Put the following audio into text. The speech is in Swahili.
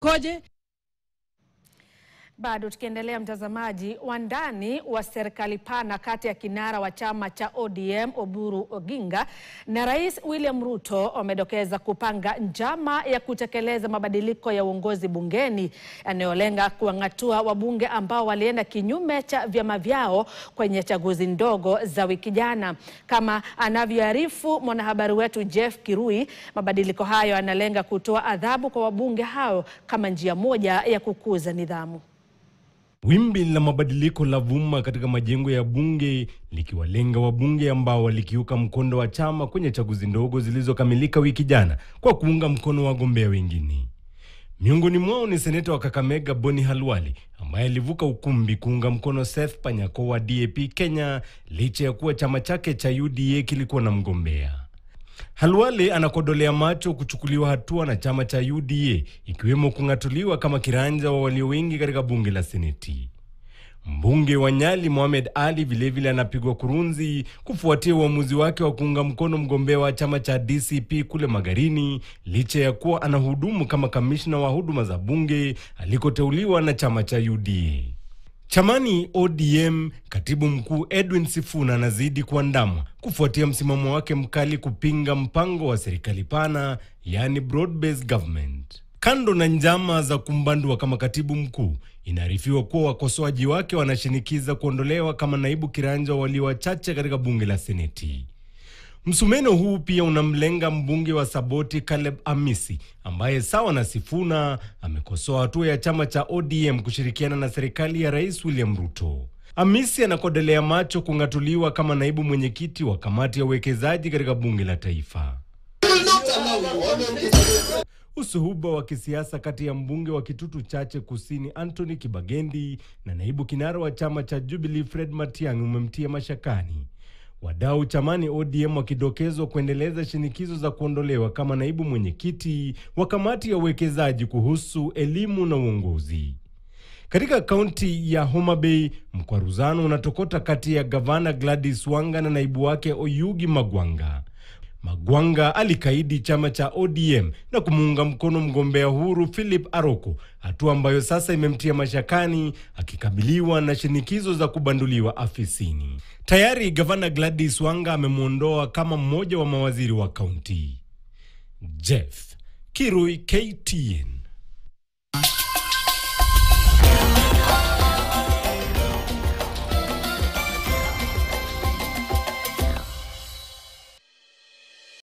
Koje? Bado tukiendelea mtazamaji, wandani wa serikali pana kati ya kinara wa chama cha ODM Oburu Oginga na Rais William Ruto wamedokeza kupanga njama ya kutekeleza mabadiliko ya uongozi bungeni yanayolenga kuang'atua wabunge ambao walienda kinyume cha vyama vyao kwenye chaguzi ndogo za wiki jana. Kama anavyoarifu mwanahabari wetu Jeff Kirui, mabadiliko hayo yanalenga kutoa adhabu kwa wabunge hao kama njia moja ya kukuza nidhamu. Wimbi la mabadiliko la vuma katika majengo ya bunge likiwalenga wabunge ambao walikiuka mkondo wa chama kwenye chaguzi ndogo zilizokamilika wiki jana kwa kuunga mkono wagombea wengine. Miongoni mwao ni seneta wa Kakamega Boni Halwale ambaye alivuka ukumbi kuunga mkono Seth Panyako wa DAP Kenya licha ya kuwa chama chake cha UDA kilikuwa na mgombea. Halwale anakodolea macho kuchukuliwa hatua na chama cha UDA ikiwemo kung'atuliwa kama kiranja wa walio wengi katika bunge la Seneti. Mbunge wa Nyali Mohamed Ali vilevile anapigwa kurunzi kufuatia uamuzi wake wa kuunga mkono mgombea wa chama cha DCP kule Magarini licha ya kuwa anahudumu kama kamishna wa huduma za bunge alikoteuliwa na chama cha UDA. Chamani ODM, katibu mkuu Edwin Sifuna anazidi kuandamwa kufuatia msimamo wake mkali kupinga mpango wa serikali pana, yani broad-based government. Kando na njama za kumbandua kama katibu mkuu, inaarifiwa kuwa wakosoaji wake wanashinikiza kuondolewa kama naibu kiranja walio wachache katika bunge la Seneti. Msumeno huu pia unamlenga mbunge wa Saboti Caleb Amisi ambaye sawa na Sifuna amekosoa hatua ya chama cha ODM kushirikiana na serikali ya Rais William Ruto. Amisi anakodelea macho kung'atuliwa kama naibu mwenyekiti wa kamati ya uwekezaji katika bunge la taifa. Usuhuba wa kisiasa kati ya mbunge wa Kitutu Chache Kusini Anthony Kibagendi na naibu kinara wa chama cha Jubilee Fred Matiang'i umemtia mashakani. Wadau chamani ODM wakidokezwa kuendeleza shinikizo za kuondolewa kama naibu mwenyekiti wa kamati ya uwekezaji kuhusu elimu na uongozi. Katika kaunti ya Homa Bay, mkwaruzano unatokota kati ya gavana Gladys Wanga na naibu wake Oyugi Magwanga. Magwanga alikaidi chama cha ODM na kumuunga mkono mgombea huru Philip Aroko, hatua ambayo sasa imemtia mashakani akikabiliwa na shinikizo za kubanduliwa afisini. Tayari gavana Gladys Wanga amemuondoa kama mmoja wa mawaziri wa kaunti. Jeff Kirui, KTN.